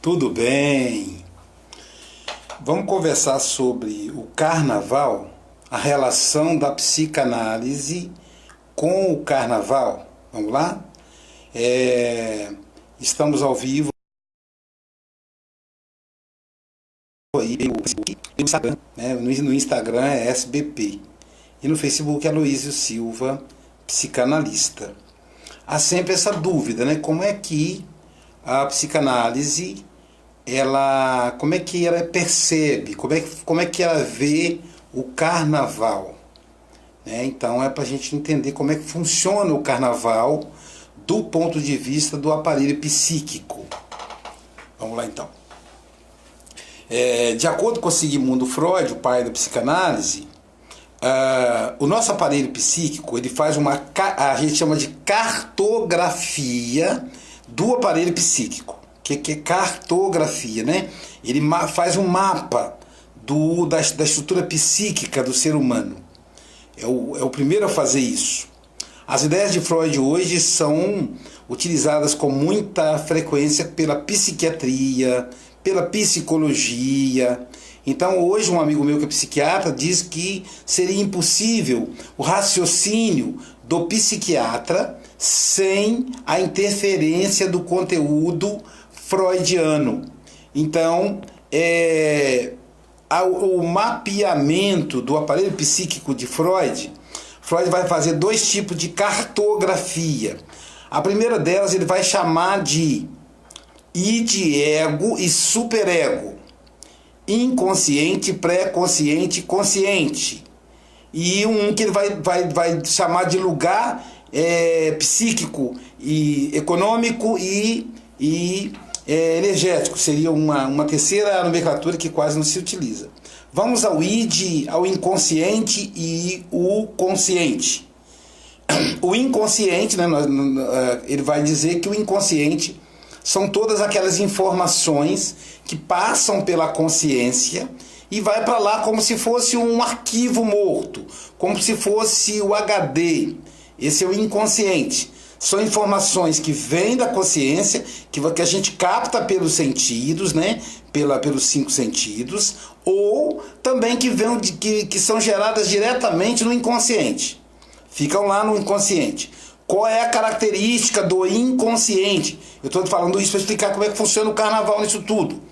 Tudo bem? Vamos conversar sobre o carnaval, a relação da psicanálise com o carnaval. Vamos lá? Estamos ao vivo aí no Facebook e no Instagram. No Instagram é SBP e no Facebook é Aloísio Silva, psicanalista. Há sempre essa dúvida, né? Como é que a psicanálise como é que ela percebe, como é que ela vê o carnaval, né? Então é para a gente entender como é que funciona o carnaval do ponto de vista do aparelho psíquico. Vamos lá então. De acordo com Sigmund Freud, o pai da psicanálise, o nosso aparelho psíquico ele faz a gente chama de cartografia do aparelho psíquico. O que é cartografia, né? Ele faz um mapa da estrutura psíquica do ser humano. É o primeiro a fazer isso. As ideias de Freud hoje são utilizadas com muita frequência pela psiquiatria, pela psicologia. Então hoje um amigo meu que é psiquiatra diz que seria impossível o raciocínio do psiquiatra sem a interferência do conteúdo freudiano. Então, o mapeamento do aparelho psíquico de Freud vai fazer dois tipos de cartografia. A primeira delas ele vai chamar de id, ego e superego. Inconsciente, pré-consciente, consciente. E um que ele vai chamar de lugar psíquico e econômico e energético. Seria uma terceira nomenclatura que quase não se utiliza. Vamos ao id, ao inconsciente e o consciente. O inconsciente, né, ele vai dizer que o inconsciente são todas aquelas informações que passam pela consciência e vai para lá como se fosse um arquivo morto, como se fosse o HD. Esse é o inconsciente. São informações que vêm da consciência, que a gente capta pelos sentidos, né? Pelos 5 sentidos, ou também que são geradas diretamente no inconsciente. Ficam lá no inconsciente. Qual é a característica do inconsciente? Eu estou falando isso para explicar como é que funciona o carnaval nisso tudo.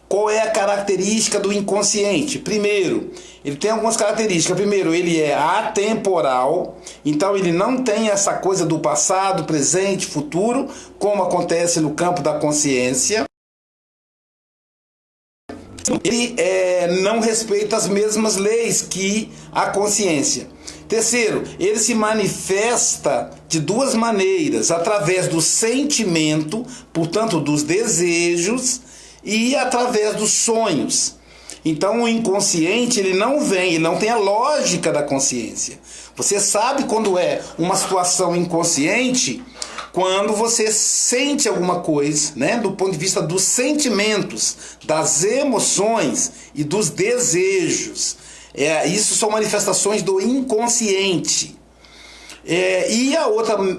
Qual é a característica do inconsciente? Primeiro, ele tem algumas características. Primeiro, ele é atemporal, então ele não tem essa coisa do passado, presente, futuro, como acontece no campo da consciência. Ele não respeita as mesmas leis que a consciência. Terceiro, ele se manifesta de duas maneiras, através do sentimento, portanto dos desejos, e através dos sonhos. Então o inconsciente ele não tem a lógica da consciência. Você sabe quando é uma situação inconsciente, quando você sente alguma coisa, né, do ponto de vista dos sentimentos, das emoções e dos desejos. Isso são manifestações do inconsciente.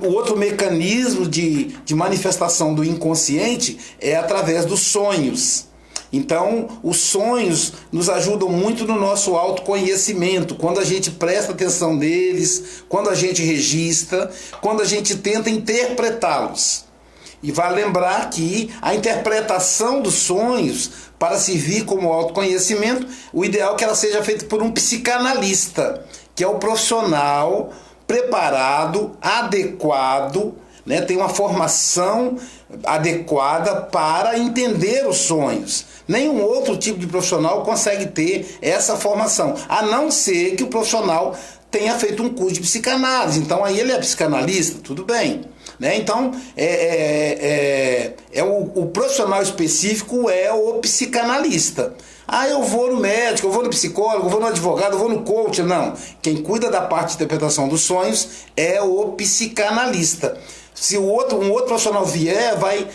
O outro mecanismo de manifestação do inconsciente é através dos sonhos. Então, os sonhos nos ajudam muito no nosso autoconhecimento, quando a gente presta atenção neles, quando a gente registra, quando a gente tenta interpretá-los. E vai lembrar que a interpretação dos sonhos, para servir como autoconhecimento, o ideal é que ela seja feita por um psicanalista, que é o profissional preparado, adequado, né, tem uma formação adequada para entender os sonhos. Nenhum outro tipo de profissional consegue ter essa formação, a não ser que o profissional tenha feito um curso de psicanálise. Então aí ele é psicanalista, tudo bem. Né? Então o profissional específico é o psicanalista. Eu vou no médico, eu vou no psicólogo, eu vou no advogado, eu vou no coach. Não, quem cuida da parte de interpretação dos sonhos é o psicanalista. Se um outro profissional vier, vai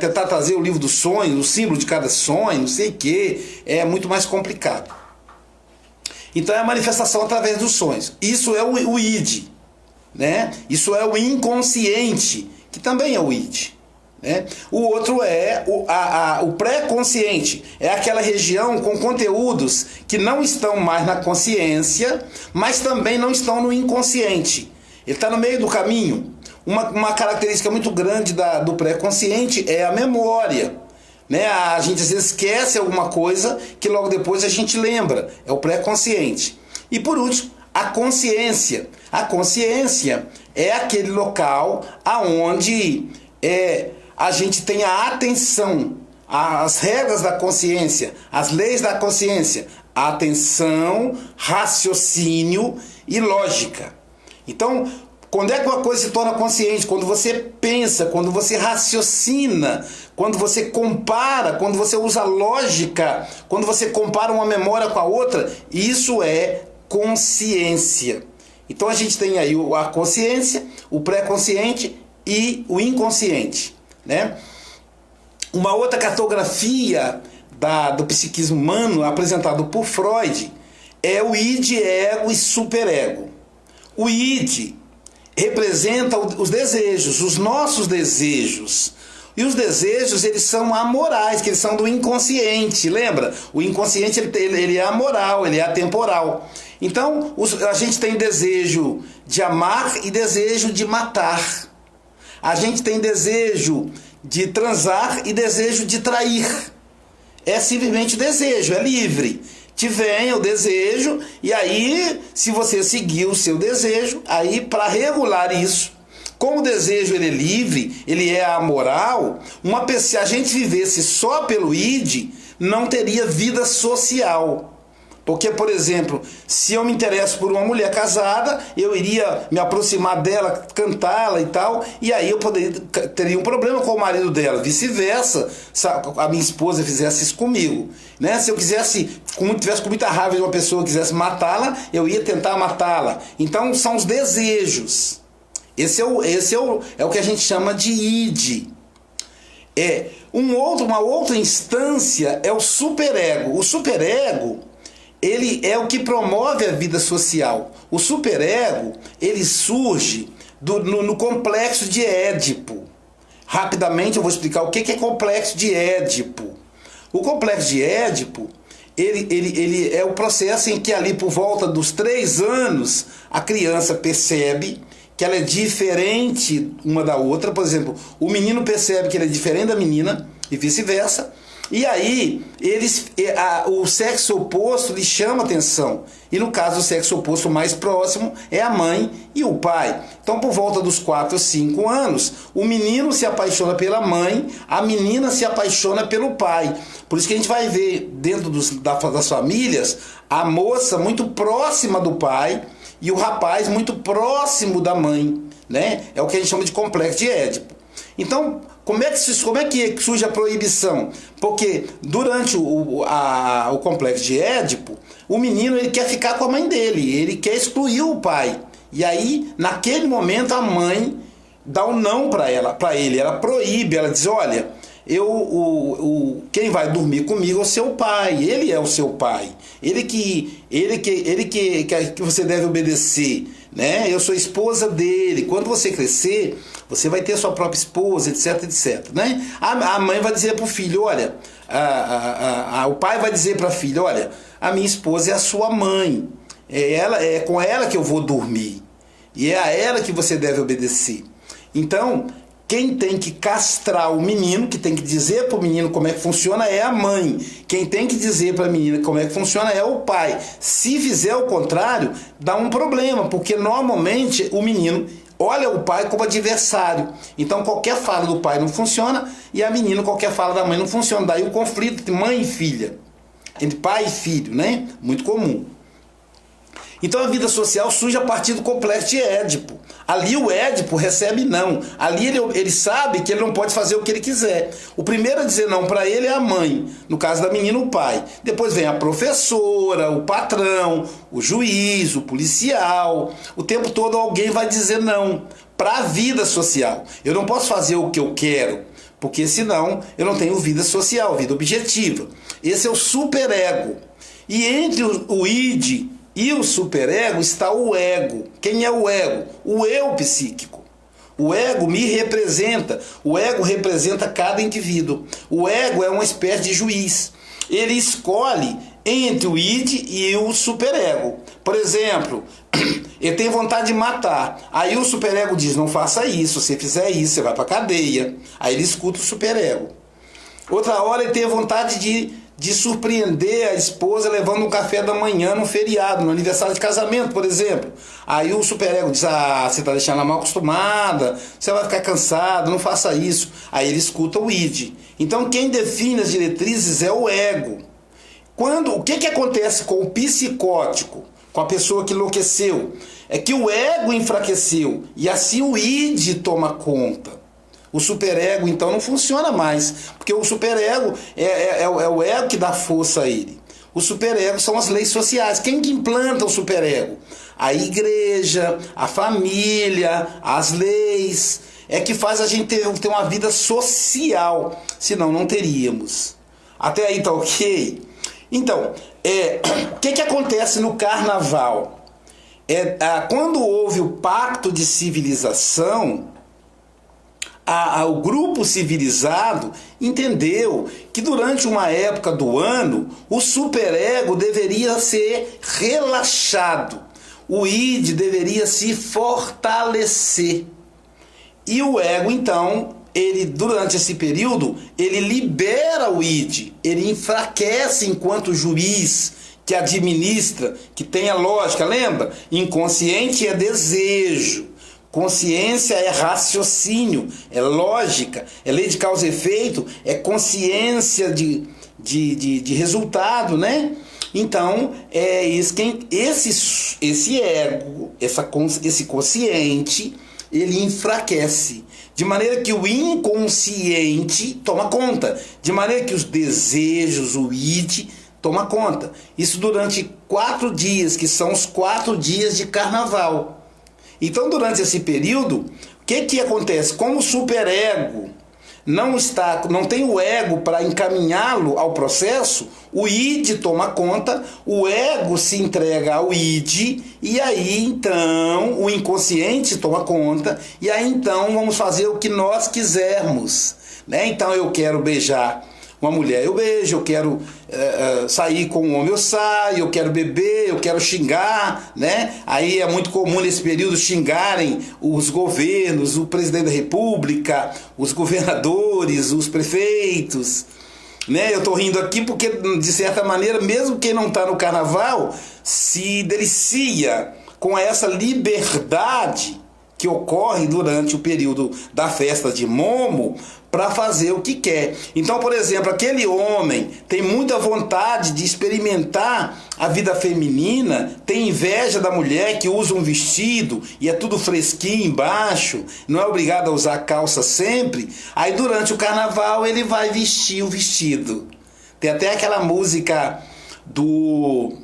tentar trazer o livro dos sonhos, o símbolo de cada sonho, não sei o que, é muito mais complicado. Então é a manifestação através dos sonhos. Isso é o id, né? Isso é o inconsciente, que também é o id. né? O outro é o pré-consciente, é aquela região com conteúdos que não estão mais na consciência, mas também não estão no inconsciente. Ele está no meio do caminho. Uma característica muito grande do pré-consciente é a memória, né? A gente às vezes esquece alguma coisa que logo depois a gente lembra, é o pré-consciente. E por último, a consciência. A consciência é aquele local aonde a gente tem a atenção, as regras da consciência, as leis da consciência, a atenção, raciocínio e lógica. Então, quando é que uma coisa se torna consciente? Quando você pensa, quando você raciocina, quando você compara, quando você usa lógica, quando você compara uma memória com a outra, isso é consciência. Então a gente tem aí a consciência, o pré-consciente e o inconsciente, né? Uma outra cartografia do psiquismo humano apresentado por Freud é o id, ego e superego. O id representa os desejos, os nossos desejos. E os desejos, eles são amorais, que eles são do inconsciente, lembra? O inconsciente, ele é amoral, ele é atemporal. Então, a gente tem desejo de amar e desejo de matar. A gente tem desejo de transar e desejo de trair. É simplesmente desejo, é livre. Te vem o desejo, e aí, se você seguir o seu desejo, aí para regular isso, como o desejo ele é livre, ele é amoral, se a gente vivesse só pelo id, não teria vida social. Porque, por exemplo, se eu me interesso por uma mulher casada, eu iria me aproximar dela, cantá-la e tal, e aí eu teria um problema com o marido dela. Vice-versa, se a minha esposa fizesse isso comigo, né? Se eu tivesse com muita raiva de uma pessoa e quisesse matá-la, eu ia tentar matá-la. Então, são os desejos. Esse é o que a gente chama de id. Uma outra instância é o superego. O superego, ele é o que promove a vida social. O superego, ele surge no complexo de Édipo. Rapidamente eu vou explicar o que é complexo de Édipo. O complexo de Édipo, ele é o processo em que ali por volta dos 3 anos a criança percebe que ela é diferente uma da outra. Por exemplo, o menino percebe que ele é diferente da menina e vice-versa. E aí, o sexo oposto lhe chama atenção. E no caso, o sexo oposto mais próximo é a mãe e o pai. Então, por volta dos 4 ou 5 anos, o menino se apaixona pela mãe, a menina se apaixona pelo pai. Por isso que a gente vai ver dentro das famílias a moça muito próxima do pai e o rapaz muito próximo da mãe, né? É o que a gente chama de complexo de Édipo. Então, como é que surge a proibição? Porque durante o complexo de Édipo, o menino ele quer ficar com a mãe dele, ele quer excluir o pai. E aí, naquele momento, a mãe dá um não para ele, ela proíbe, ela diz, olha, quem vai dormir comigo é o seu pai, ele é o seu pai, ele que você deve obedecer, né? Eu sou esposa dele, quando você crescer, você vai ter sua própria esposa, etc, etc, né? A mãe vai dizer para o filho, olha, o pai vai dizer para a filha, olha, a minha esposa é a sua mãe, é com ela que eu vou dormir, e é a ela que você deve obedecer. Então, quem tem que castrar o menino, que tem que dizer para o menino como é que funciona, é a mãe. Quem tem que dizer para a menina como é que funciona é o pai. Se fizer o contrário, dá um problema, porque normalmente o menino olha o pai como adversário. Então qualquer fala do pai não funciona e a menina, qualquer fala da mãe não funciona. Daí o conflito entre mãe e filha, entre pai e filho, né? Muito comum. Então a vida social surge a partir do complexo de Édipo. Ali o Édipo recebe não. Ali ele sabe que ele não pode fazer o que ele quiser. O primeiro a dizer não para ele é a mãe. No caso da menina, o pai. Depois vem a professora, o patrão, o juiz, o policial. O tempo todo alguém vai dizer não para a vida social. Eu não posso fazer o que eu quero, porque senão eu não tenho vida social, vida objetiva. Esse é o superego. E entre o id e o superego está o ego. Quem é o ego? O eu psíquico. O ego me representa. O ego representa cada indivíduo. O ego é uma espécie de juiz. Ele escolhe entre o id e o superego. Por exemplo, ele tem vontade de matar. Aí o superego diz, não faça isso. Se você fizer isso, você vai para cadeia. Aí ele escuta o superego. Outra hora ele tem vontade de surpreender a esposa levando um café da manhã no feriado, no aniversário de casamento, por exemplo. Aí o superego diz, você está deixando ela mal acostumada, você vai ficar cansado, não faça isso. Aí ele escuta o id. Então quem define as diretrizes é o ego. O que acontece com o psicótico, com a pessoa que enlouqueceu? É que o ego enfraqueceu e assim o id toma conta. O superego, então, não funciona mais, porque o superego é o ego que dá força a ele. O superego são as leis sociais. Quem que implanta o superego? A igreja, a família, as leis, é que faz a gente ter uma vida social, senão não teríamos. Até aí tá ok? Então, o que acontece no carnaval? Quando houve o pacto de civilização, o grupo civilizado entendeu que durante uma época do ano o superego deveria ser relaxado, o id deveria se fortalecer. E o ego, então, durante esse período, ele libera o id, ele enfraquece enquanto juiz que administra, que tem a lógica, lembra? Inconsciente é desejo. Consciência é raciocínio, é lógica, é lei de causa e efeito, é consciência de resultado, né? Então, esse ego, esse consciente, ele enfraquece, de maneira que o inconsciente toma conta, de maneira que os desejos, o id, toma conta. Isso durante 4 dias, que são os 4 dias de carnaval. Então, durante esse período, o que acontece? Como o superego não tem o ego para encaminhá-lo ao processo, o id toma conta, o ego se entrega ao id, e aí então o inconsciente toma conta, e aí então vamos fazer o que nós quisermos, né? Então eu quero beijar uma mulher, eu beijo, eu quero sair com um homem, eu saio, eu quero beber, eu quero xingar, né? Aí é muito comum nesse período xingarem os governos, o presidente da república, os governadores, os prefeitos, né? Eu tô rindo aqui porque, de certa maneira, mesmo quem não está no carnaval, se delicia com essa liberdade que ocorre durante o período da festa de Momo para fazer o que quer. Então, por exemplo, aquele homem tem muita vontade de experimentar a vida feminina, tem inveja da mulher que usa um vestido e é tudo fresquinho embaixo, não é obrigado a usar calça sempre, aí durante o carnaval ele vai vestir o vestido. Tem até aquela música do...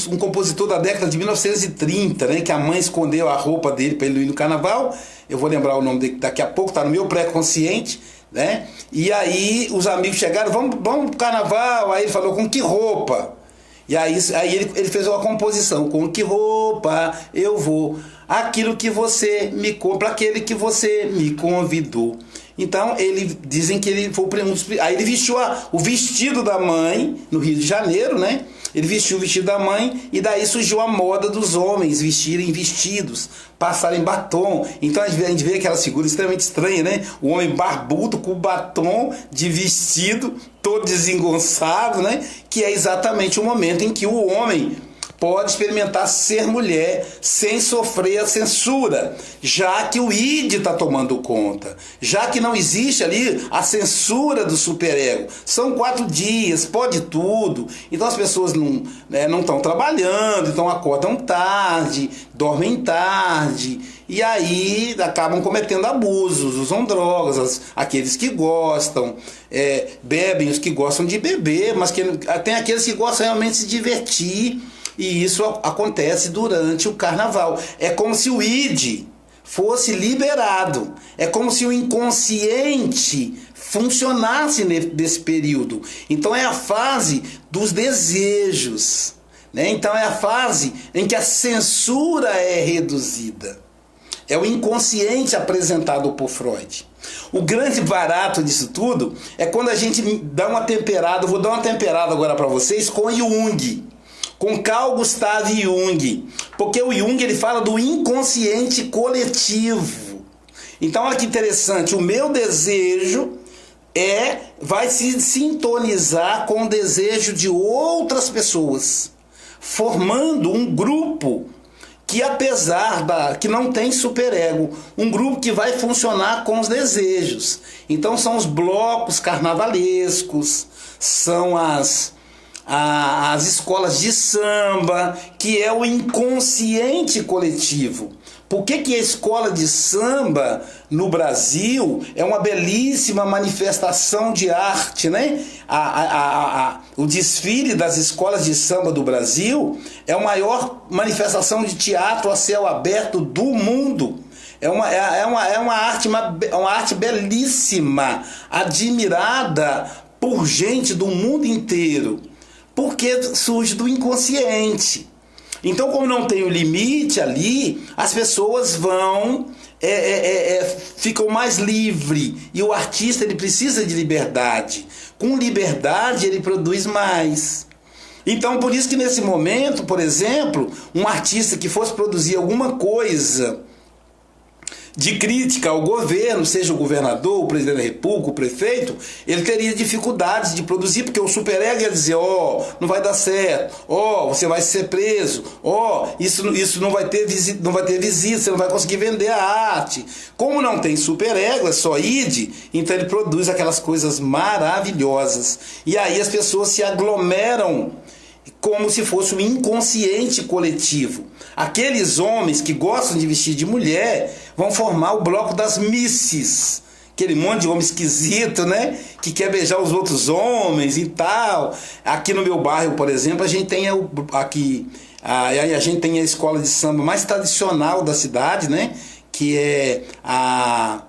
um compositor da década de 1930, né, que a mãe escondeu a roupa dele para ele ir no carnaval. Eu vou lembrar o nome dele daqui a pouco, tá no meu pré-consciente, né? E aí os amigos chegaram, vamos pro carnaval. Aí ele falou, com que roupa? E aí ele fez uma composição, com que roupa eu vou? Aquilo que você me compra, aquele que você me convidou. Então, dizem que ele foi o primeiro. Aí ele vestiu o vestido da mãe no Rio de Janeiro, né? Ele vestiu o vestido da mãe e daí surgiu a moda dos homens vestirem vestidos, passarem batom. Então a gente vê aquela figura extremamente estranha, né? O homem barbudo com batom de vestido, todo desengonçado, né? Que é exatamente o momento em que o homem pode experimentar ser mulher sem sofrer a censura, já que o id está tomando conta, já que não existe ali a censura do superego. São 4 dias, pode tudo. Então as pessoas não estão trabalhando, então acordam tarde, dormem tarde, e aí acabam cometendo abusos, usam drogas, aqueles que gostam, bebem os que gostam de beber, mas tem aqueles que gostam realmente de se divertir. E isso acontece durante o carnaval. É como se o id fosse liberado. É como se o inconsciente funcionasse nesse período. Então é a fase dos desejos. né? Então é a fase em que a censura é reduzida. É o inconsciente apresentado por Freud. O grande barato disso tudo é quando a gente dá uma temperada, eu vou dar uma temperada agora para vocês com Jung, com Carl Gustav Jung, porque o Jung ele fala do inconsciente coletivo. Então olha que interessante, o meu desejo vai se sintonizar com o desejo de outras pessoas, formando um grupo que que não tem superego, um grupo que vai funcionar com os desejos. Então são os blocos carnavalescos, são as escolas de samba, que é o inconsciente coletivo. Por que a escola de samba no Brasil é uma belíssima manifestação de arte, né? O desfile das escolas de samba do Brasil é a maior manifestação de teatro a céu aberto do mundo. É uma arte belíssima, admirada por gente do mundo inteiro, porque surge do inconsciente. Então, como não tem o limite ali, as pessoas ficam mais livres. E o artista ele precisa de liberdade. Com liberdade ele produz mais. Então, por isso que nesse momento, por exemplo, um artista que fosse produzir alguma coisa de crítica ao governo, seja o governador, o presidente da república, o prefeito, ele teria dificuldades de produzir, porque o superego ia dizer, não vai dar certo, você vai ser preso, isso não vai ter visita, você não vai conseguir vender a arte. Como não tem superego, é só id, então ele produz aquelas coisas maravilhosas. E aí as pessoas se aglomeram como se fosse um inconsciente coletivo. Aqueles homens que gostam de vestir de mulher vão formar o bloco das misses, aquele monte de homem esquisito, né? Que quer beijar os outros homens e tal. Aqui no meu bairro, por exemplo, a gente tem a gente tem a escola de samba mais tradicional da cidade, né? Que é a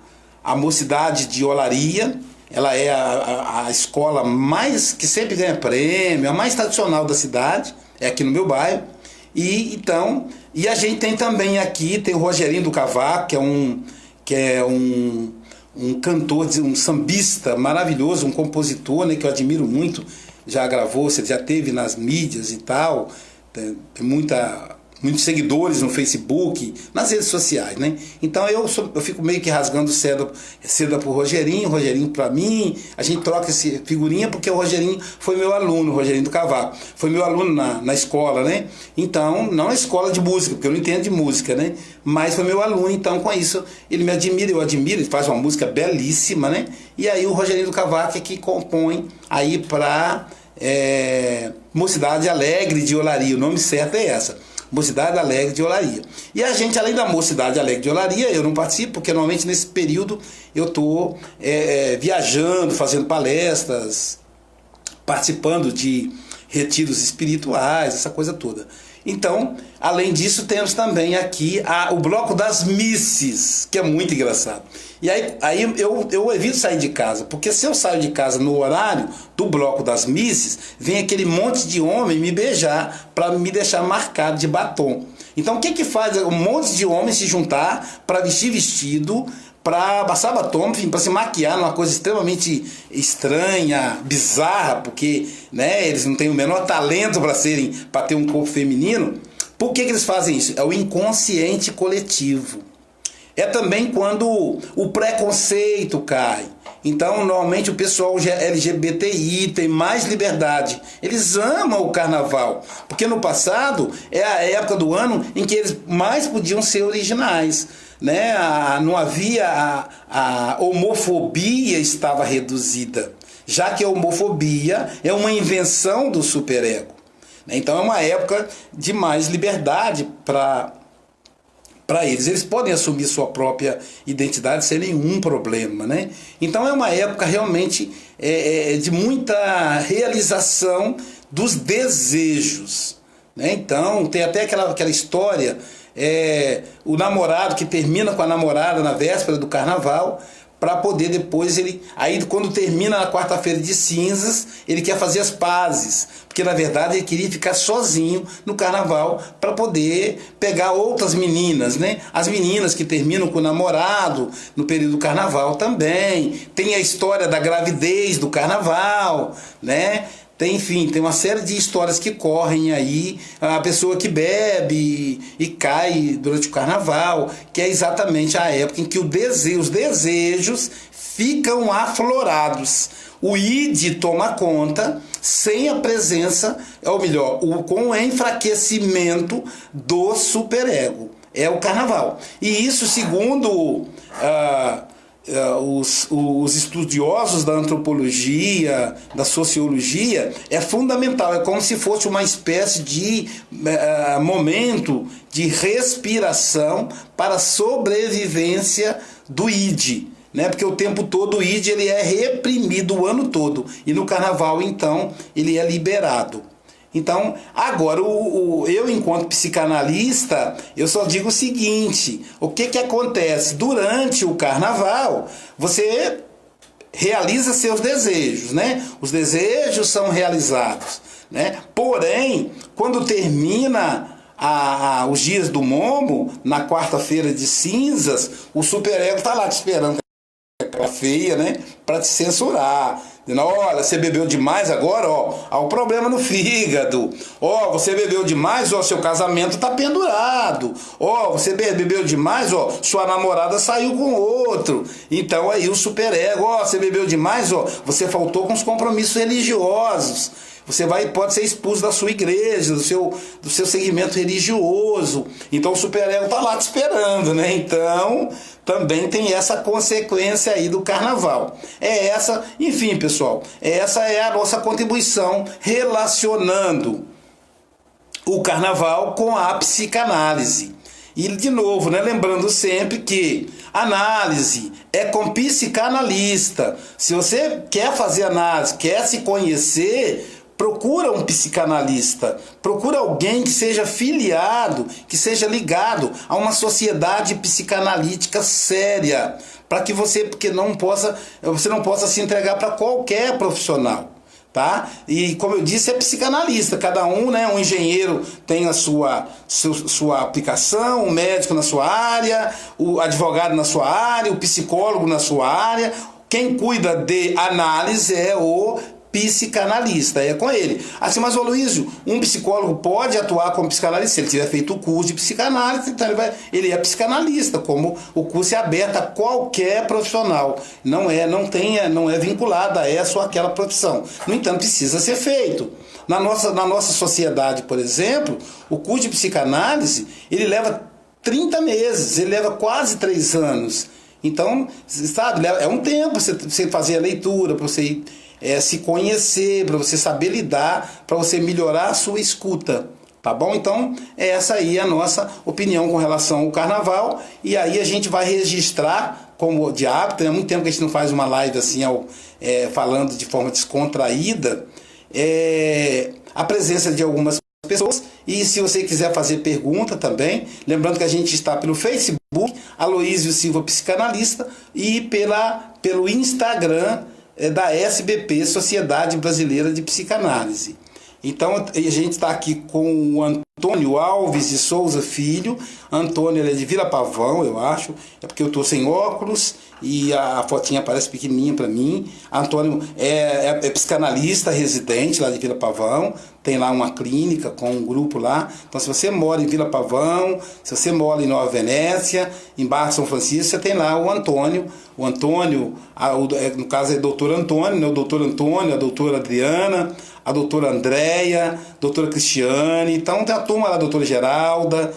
Mocidade de Olaria. Ela é a escola mais que sempre ganha prêmio, a mais tradicional da cidade, é aqui no meu bairro. E a gente tem também aqui, tem o Rogerinho do Cavaco, que é um cantor, um sambista maravilhoso, um compositor, né, que eu admiro muito, já gravou, você já teve nas mídias e tal, tem muitos seguidores no Facebook, nas redes sociais, né? Então eu fico meio que rasgando seda pro Rogerinho para mim, a gente troca essa figurinha porque o Rogerinho foi meu aluno, o Rogerinho do Cavaco, foi meu aluno na escola, né? Então, não na escola de música, porque eu não entendo de música, né? Mas foi meu aluno, então com isso ele me admira, eu admiro, ele faz uma música belíssima, né? E aí o Rogerinho do Cavaco é que compõe aí para Mocidade Alegre de Olaria, o nome certo é essa. Mocidade Alegre de Olaria. E a gente, além da Mocidade Alegre de Olaria, eu não participo, porque normalmente nesse período eu estou viajando, fazendo palestras, participando de retiros espirituais, essa coisa toda. Então, além disso, temos também aqui o bloco das misses, que é muito engraçado. E aí eu evito sair de casa, porque se eu saio de casa no horário do bloco das misses, vem aquele monte de homem me beijar para me deixar marcado de batom. Então o que faz um monte de homens se juntar para vestir vestido, para passar batom, enfim, para se maquiar numa coisa extremamente estranha, bizarra, porque eles não têm o menor talento para ter um corpo feminino. Por que eles fazem isso? É o inconsciente coletivo. É também quando o preconceito cai. Então, normalmente o pessoal LGBTI tem mais liberdade. Eles amam o carnaval, porque no passado é a época do ano em que eles mais podiam ser originais. Né? Não havia a homofobia estava reduzida, já que a homofobia é uma invenção do superego. Então é uma época de mais liberdade para eles. Eles podem assumir sua própria identidade sem nenhum problema, né? Então é uma época realmente de muita realização dos desejos, né? Então tem até aquela história, o namorado que termina com a namorada na véspera do carnaval para poder depois aí quando termina a quarta-feira de cinzas, ele quer fazer as pazes, porque na verdade ele queria ficar sozinho no carnaval para poder pegar outras meninas, né? As meninas que terminam com o namorado no período do carnaval também. Tem a história da gravidez do carnaval, né? Tem, enfim, tem uma série de histórias que correm aí, a pessoa que bebe e cai durante o carnaval, que é exatamente a época em que os desejos ficam aflorados. O id toma conta sem a presença, ou melhor, com o enfraquecimento do superego. É o carnaval. E isso, segundo os estudiosos da antropologia, da sociologia, é fundamental. É como se fosse uma espécie de momento de respiração para a sobrevivência do id, né? Porque o tempo todo o id ele é reprimido o ano todo, e no carnaval então ele é liberado. Então, agora, eu enquanto psicanalista, eu só digo o seguinte: o que acontece? Durante o carnaval, você realiza seus desejos, né? Os desejos são realizados, né? Porém, quando termina os dias do Momo, na quarta-feira de cinzas, o superego está lá te esperando, feia, né? Para te censurar. Dizendo, olha, você bebeu demais agora, ó, há um problema no fígado. Ó, você bebeu demais, ó, seu casamento tá pendurado. Ó, você bebeu demais, ó, sua namorada saiu com outro. Então aí o superego, ó, você bebeu demais, ó, você faltou com os compromissos religiosos. Você pode ser expulso da sua igreja, do seu segmento religioso. Então o superego está lá te esperando, né? Então também tem essa consequência aí do carnaval. Enfim, pessoal, essa é a nossa contribuição relacionando o carnaval com a psicanálise. E de novo, né, lembrando sempre que análise é com psicanalista. Se você quer fazer análise, quer se conhecer, procura um psicanalista, procura alguém que seja filiado, que seja ligado a uma sociedade psicanalítica séria, para que você não possa se entregar para qualquer profissional, tá? E como eu disse, é psicanalista, cada um, né, um engenheiro tem a sua aplicação, o médico na sua área, o advogado na sua área, o psicólogo na sua área. Quem cuida de análise é o psicanalista, é com ele. Assim, mas, ô Luísio, um psicólogo pode atuar como psicanalista se ele tiver feito o curso de psicanálise, então ele é psicanalista, como o curso é aberto a qualquer profissional, não é vinculado a essa ou aquela profissão. No entanto, precisa ser feito. Na nossa sociedade, por exemplo, o curso de psicanálise, ele leva 30 meses, ele leva quase 3 anos. Então, sabe, é um tempo você fazer a leitura, para você se conhecer, para você saber lidar, para você melhorar a sua escuta, tá bom? Então, essa aí é a nossa opinião com relação ao carnaval, e aí a gente vai registrar, como de hábito, há muito tempo que a gente não faz uma live assim, falando de forma descontraída, a presença de algumas pessoas. E se você quiser fazer pergunta também, lembrando que a gente está pelo Facebook, Aloísio Silva Psicanalista, e pelo Instagram da SBP, Sociedade Brasileira de Psicanálise. Então a gente está aqui com o Antônio Alves de Souza Filho. Antônio, ele é de Vila Pavão, eu acho, é porque eu estou sem óculos e a fotinha aparece pequenininha para mim. Antônio é psicanalista residente lá de Vila Pavão, tem lá uma clínica com um grupo lá. Então, se você mora em Vila Pavão, se você mora em Nova Venécia, em Barra de São Francisco, você tem lá o Antônio. O Antônio, no caso é doutor Antônio, né? O doutor Antônio, a doutora Adriana, a doutora Andréia, a doutora Cristiane. Então tem a turma lá, a doutora Geralda,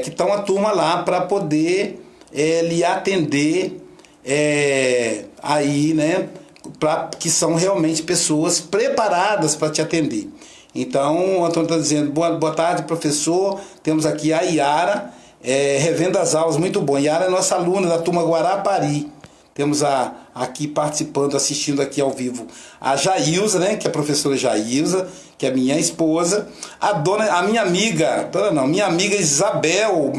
que estão a turma lá para poder lhe atender aí, né? Que são realmente pessoas preparadas para te atender. Então o Antônio está dizendo, boa tarde, professor. Temos aqui a Iara, revendo as aulas, muito bom. Iara é nossa aluna da turma Guarapari. Temos aqui participando, assistindo aqui ao vivo, a Jailza, né, que é a professora Jailza, que é minha esposa, minha amiga Isabel,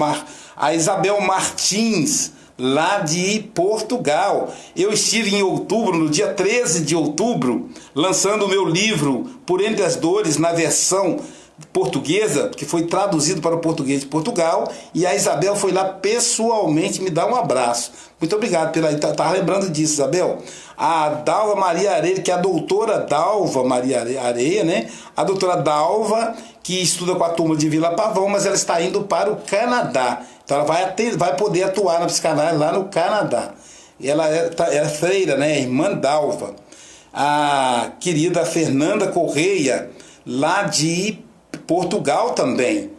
a Isabel Martins, lá de Portugal. Eu estive em outubro, no dia 13 de outubro, lançando o meu livro Por Entre as Dores, na versão portuguesa, que foi traduzido para o português de Portugal, e a Isabel foi lá pessoalmente me dar um abraço. Muito obrigado pela... Estava lembrando disso, Isabel. A Dalva Maria Areia, que é a doutora Dalva Maria Areia, né? A doutora Dalva, que estuda com a turma de Vila Pavão, mas ela está indo para o Canadá. Então ela vai poder atuar na psicanálise lá no Canadá. Ela é freira, né? Irmã Dalva. A querida Fernanda Correia, lá de Portugal também,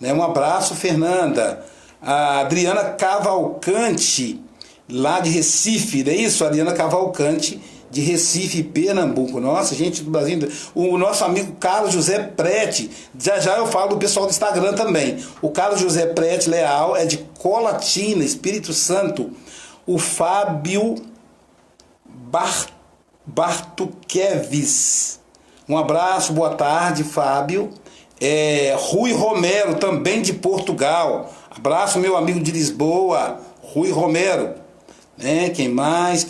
né? Um abraço, Fernanda. A Adriana Cavalcante, lá de Recife, não é isso? A Adriana Cavalcante, de Recife, Pernambuco. Nossa, gente do Brasil. O nosso amigo Carlos José Prete, já eu falo do pessoal do Instagram também. O Carlos José Prete Leal é de Colatina, Espírito Santo. O Fábio Bartuqueves. Um abraço, boa tarde, Fábio. Rui Romero, também de Portugal. Abraço, meu amigo de Lisboa, Rui Romero. Quem mais?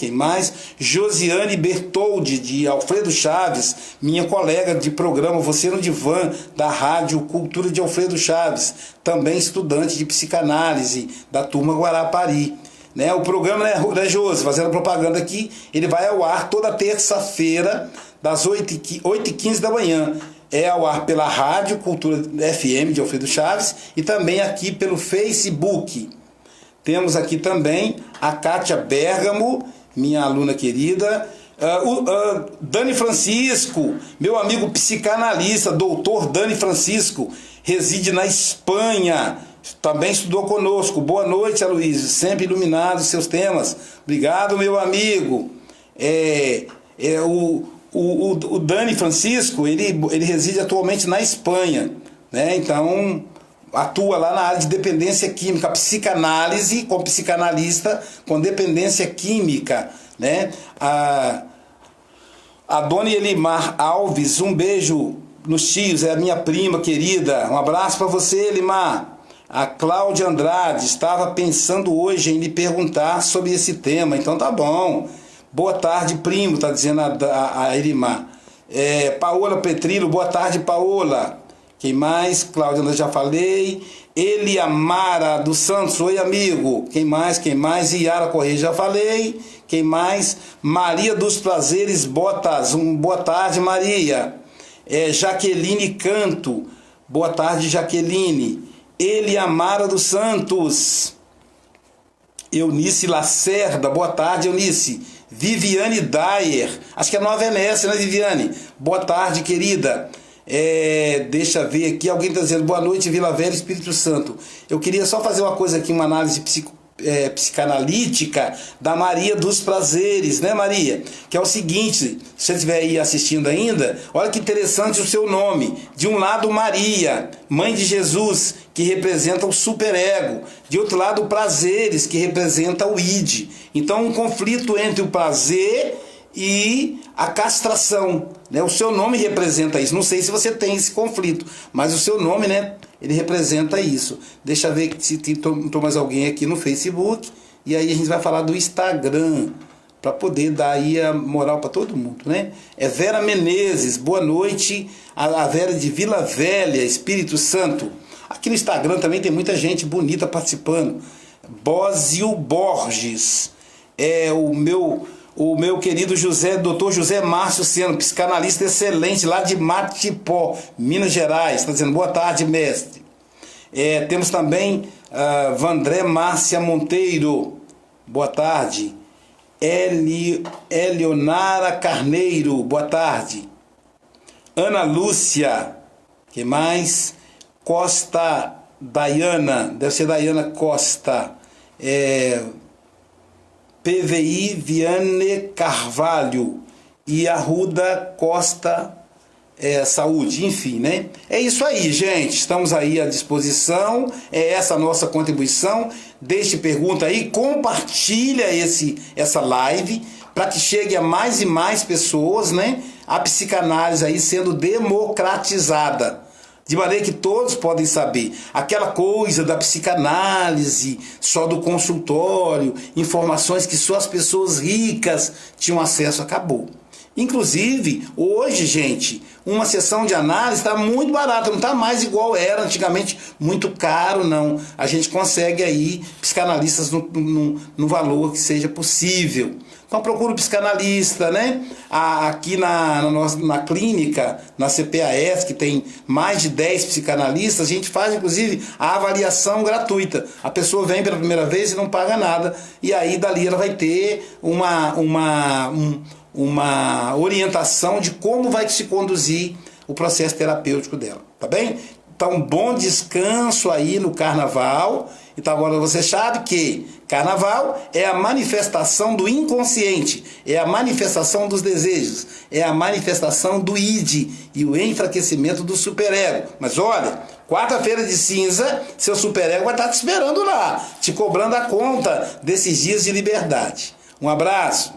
Josiane Bertoldi, de Alfredo Chaves, minha colega de programa Você no Divã, da Rádio Cultura de Alfredo Chaves, também estudante de psicanálise da turma Guarapari. O programa, né, Josi, fazendo propaganda aqui, ele vai ao ar toda terça-feira, das 8h15 da manhã. É ao ar pela Rádio Cultura FM de Alfredo Chaves e também aqui pelo Facebook. Temos aqui também a Kátia Bergamo, minha aluna querida. Dani Francisco, meu amigo psicanalista, doutor Dani Francisco, reside na Espanha. Também estudou conosco. Boa noite, Aloysio. Sempre iluminado os seus temas. Obrigado, meu amigo. O Dani Francisco, ele reside atualmente na Espanha, né? Então, atua lá na área de dependência química, psicanálise, como psicanalista com dependência química, né? A Dona Elimar Alves, um beijo nos tios, é a minha prima querida. Um abraço para você, Elimar. A Cláudia Andrade estava pensando hoje em lhe perguntar sobre esse tema, então tá bom. Boa tarde, primo, tá dizendo a Elimar. Paola Petrillo, boa tarde, Paola. Quem mais? Cláudia, eu já falei. Eliamara dos Santos, oi, amigo. Quem mais? Iara Correia, já falei. Quem mais? Maria dos Prazeres Botas, boa tarde, Maria. Jaqueline Canto, boa tarde, Jaqueline. Eliamara dos Santos. Eunice Lacerda, boa tarde, Eunice. Viviane Dyer, acho que é Nova Venécia, né, Viviane? Boa tarde, querida. Deixa eu ver aqui, alguém está dizendo boa noite, Vila Velha, Espírito Santo. Eu queria só fazer uma coisa aqui, uma análise psicanalítica da Maria dos Prazeres, né, Maria? Que é o seguinte, se você estiver aí assistindo ainda, olha que interessante o seu nome. De um lado, Maria, mãe de Jesus, que representa o superego. De outro lado, Prazeres, que representa o id. Então, um conflito entre o prazer e a castração, né? O seu nome representa isso. Não sei se você tem esse conflito, mas o seu nome, né, ele representa isso. Deixa eu ver se tem mais alguém aqui no Facebook. E aí a gente vai falar do Instagram, para poder dar aí a moral para todo mundo, né? Vera Menezes, boa noite. A Vera de Vila Velha, Espírito Santo. Aqui no Instagram também tem muita gente bonita participando. Bósio Borges, o meu querido Dr. José Márcio Seno, psicanalista excelente lá de Matipó, Minas Gerais, está dizendo boa tarde, mestre. Temos também Vandré Márcia Monteiro, boa tarde. Eleonara Carneiro, boa tarde. Ana Lúcia, que mais? Costa Dayana, deve ser Dayana Costa. PVI Viane Carvalho e Arruda Costa Saúde, enfim, né? É isso aí, gente. Estamos aí à disposição. É essa a nossa contribuição. Deixe pergunta aí, compartilha essa live para que chegue a mais e mais pessoas, né? A psicanálise aí sendo democratizada. De maneira que todos podem saber. Aquela coisa da psicanálise, só do consultório, informações que só as pessoas ricas tinham acesso, acabou. Inclusive, hoje, gente, uma sessão de análise está muito barata, não está mais igual era antigamente, muito caro, não. A gente consegue aí psicanalistas no valor que seja possível. Então procura o psicanalista, né? Aqui na clínica, na CPAS, que tem mais de 10 psicanalistas, a gente faz inclusive a avaliação gratuita. A pessoa vem pela primeira vez e não paga nada, e aí dali ela vai ter uma orientação de como vai se conduzir o processo terapêutico dela, tá bem? Então, bom descanso aí no carnaval. Então agora você sabe que carnaval é a manifestação do inconsciente, é a manifestação dos desejos, é a manifestação do id e o enfraquecimento do superego. Mas olha, quarta-feira de cinza, seu superego vai estar te esperando lá, te cobrando a conta desses dias de liberdade. Um abraço.